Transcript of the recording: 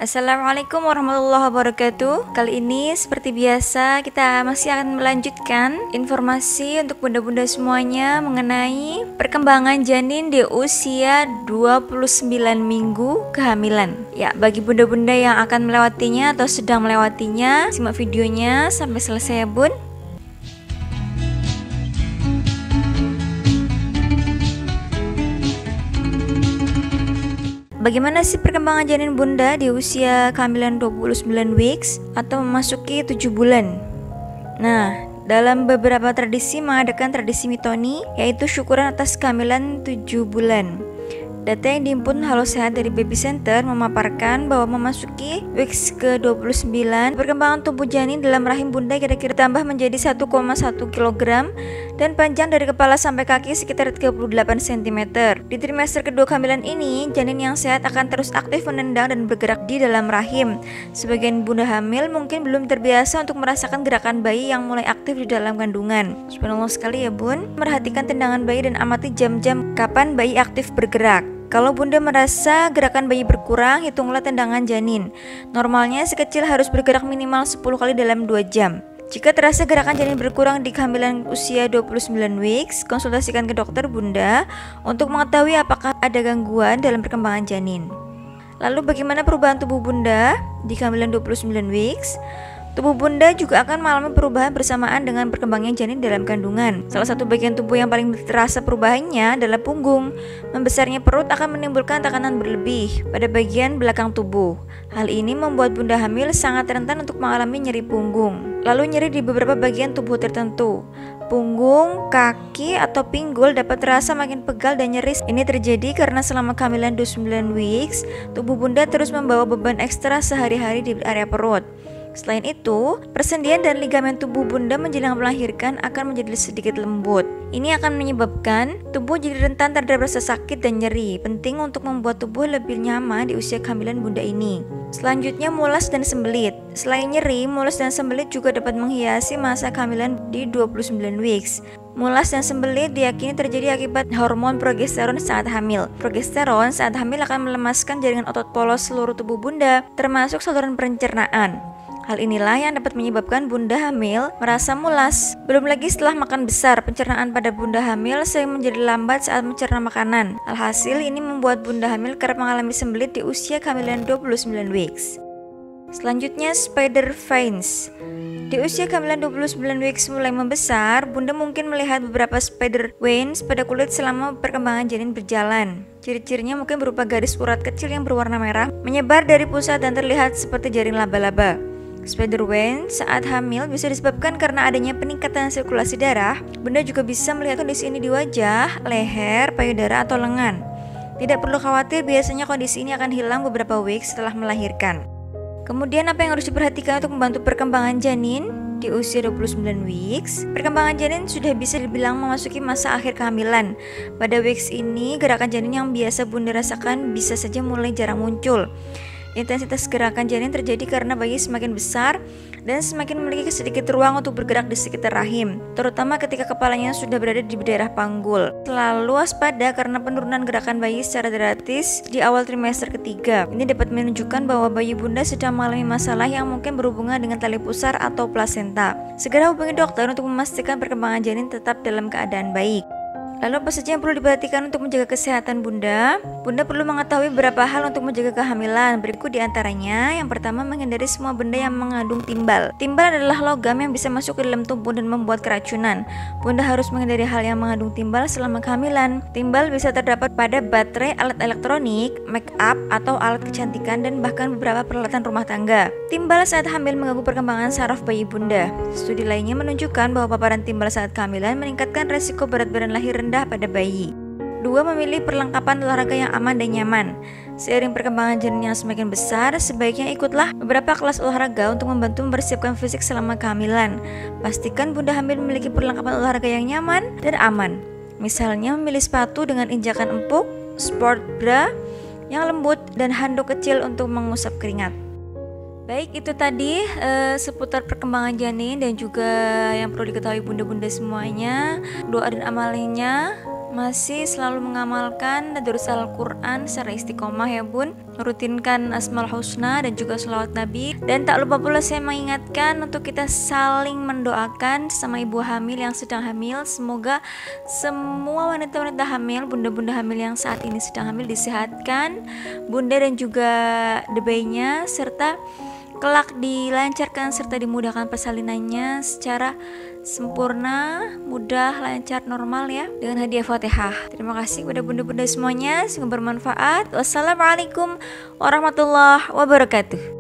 Assalamualaikum warahmatullahi wabarakatuh. Kali ini seperti biasa kita masih akan melanjutkan informasi untuk bunda-bunda semuanya mengenai perkembangan janin di usia 29 minggu kehamilan. Ya, bagi bunda-bunda yang akan melewatinya atau sedang melewatinya, simak videonya sampai selesai ya bun. Bagaimana sih perkembangan janin bunda di usia kehamilan 29 weeks atau memasuki 7 bulan? Nah, dalam beberapa tradisi mengadakan tradisi mitoni, yaitu syukuran atas kehamilan 7 bulan. Data yang dihimpun Halo Sehat dari Baby Center memaparkan bahwa memasuki weeks ke-29, perkembangan tubuh janin dalam rahim bunda kira-kira tambah menjadi 1,1 kg dan panjang dari kepala sampai kaki sekitar 38 cm. Di trimester kedua kehamilan ini, janin yang sehat akan terus aktif menendang dan bergerak di dalam rahim. Sebagian bunda hamil mungkin belum terbiasa untuk merasakan gerakan bayi yang mulai aktif di dalam kandungan. Subhanallah sekali ya bun. Perhatikan tendangan bayi dan amati jam-jam kapan bayi aktif bergerak. Kalau bunda merasa gerakan bayi berkurang, hitunglah tendangan janin. Normalnya si kecil harus bergerak minimal 10 kali dalam 2 jam. Jika terasa gerakan janin berkurang di kehamilan usia 29 weeks, konsultasikan ke dokter bunda untuk mengetahui apakah ada gangguan dalam perkembangan janin. Lalu bagaimana perubahan tubuh bunda di kehamilan 29 weeks? Tubuh bunda juga akan mengalami perubahan bersamaan dengan perkembangan janin dalam kandungan. Salah satu bagian tubuh yang paling terasa perubahannya adalah punggung. Membesarnya perut akan menimbulkan tekanan berlebih pada bagian belakang tubuh. Hal ini membuat bunda hamil sangat rentan untuk mengalami nyeri punggung. Lalu nyeri di beberapa bagian tubuh tertentu. Punggung, kaki, atau pinggul dapat terasa makin pegal dan nyeri. Ini terjadi karena selama kehamilan 29 weeks, tubuh bunda terus membawa beban ekstra sehari-hari di area perut. Selain itu, persendian dan ligamen tubuh bunda menjelang melahirkan akan menjadi sedikit lembut. Ini akan menyebabkan tubuh jadi rentan terhadap rasa sakit dan nyeri. Penting untuk membuat tubuh lebih nyaman di usia kehamilan bunda ini. Selanjutnya, mulas dan sembelit. Selain nyeri, mulas dan sembelit juga dapat menghiasi masa kehamilan di 29 weeks. Mulas dan sembelit diyakini terjadi akibat hormon progesteron saat hamil. Progesteron saat hamil akan melemaskan jaringan otot polos seluruh tubuh bunda, termasuk saluran pencernaan. Hal inilah yang dapat menyebabkan bunda hamil merasa mulas. Belum lagi setelah makan besar, pencernaan pada bunda hamil sering menjadi lambat saat mencerna makanan. Alhasil ini membuat bunda hamil kerap mengalami sembelit di usia kehamilan 29 weeks. Selanjutnya, spider veins. Di usia kehamilan 29 weeks mulai membesar, bunda mungkin melihat beberapa spider veins pada kulit selama perkembangan janin berjalan. Ciri-cirinya mungkin berupa garis urat kecil yang berwarna merah, menyebar dari pusat dan terlihat seperti jaring laba-laba. Spider veins saat hamil bisa disebabkan karena adanya peningkatan sirkulasi darah. Bunda juga bisa melihat kondisi ini di wajah, leher, payudara, atau lengan. Tidak perlu khawatir, biasanya kondisi ini akan hilang beberapa weeks setelah melahirkan. Kemudian apa yang harus diperhatikan untuk membantu perkembangan janin di usia 29 weeks? Perkembangan janin sudah bisa dibilang memasuki masa akhir kehamilan. Pada weeks ini, gerakan janin yang biasa bunda rasakan bisa saja mulai jarang muncul. Intensitas gerakan janin terjadi karena bayi semakin besar dan semakin memiliki sedikit ruang untuk bergerak di sekitar rahim, terutama ketika kepalanya sudah berada di daerah panggul. Selalu waspada karena penurunan gerakan bayi secara drastis di awal trimester ketiga. Ini dapat menunjukkan bahwa bayi bunda sedang mengalami masalah yang mungkin berhubungan dengan tali pusar atau plasenta. Segera hubungi dokter untuk memastikan perkembangan janin tetap dalam keadaan baik. Lalu apa saja yang perlu diperhatikan untuk menjaga kesehatan bunda? Bunda perlu mengetahui beberapa hal untuk menjaga kehamilan. Berikut diantaranya. Yang pertama, menghindari semua benda yang mengandung timbal. Timbal adalah logam yang bisa masuk ke dalam tubuh dan membuat keracunan. Bunda harus menghindari hal yang mengandung timbal selama kehamilan. Timbal bisa terdapat pada baterai, alat elektronik, make up, atau alat kecantikan, dan bahkan beberapa peralatan rumah tangga. Timbal saat hamil mengganggu perkembangan saraf bayi bunda. Studi lainnya menunjukkan bahwa paparan timbal saat kehamilan meningkatkan resiko berat badan lahir rendah pada bayi. 2. Memilih perlengkapan olahraga yang aman dan nyaman. Seiring perkembangan janin yang semakin besar, sebaiknya ikutlah beberapa kelas olahraga untuk membantu mempersiapkan fisik selama kehamilan. Pastikan bunda hamil memiliki perlengkapan olahraga yang nyaman dan aman. Misalnya memilih sepatu dengan injakan empuk, sport bra yang lembut, dan handuk kecil untuk mengusap keringat. Baik, itu tadi seputar perkembangan janin dan juga yang perlu diketahui bunda-bunda semuanya. Doa dan amalnya masih selalu mengamalkan tadabbur Al-Quran secara istiqomah ya bun, rutinkan Asmaul Husna dan juga sholawat Nabi. Dan tak lupa pula saya mengingatkan untuk kita saling mendoakan sama ibu hamil yang sedang hamil. Semoga semua wanita-wanita hamil, bunda-bunda hamil yang saat ini sedang hamil disehatkan, bunda dan juga bayinya, serta kelak dilancarkan serta dimudahkan persalinannya secara sempurna, mudah, lancar, normal ya, dengan hadiah Fatihah. Terima kasih kepada bunda-bunda semuanya, semoga bermanfaat. Wassalamualaikum warahmatullahi wabarakatuh.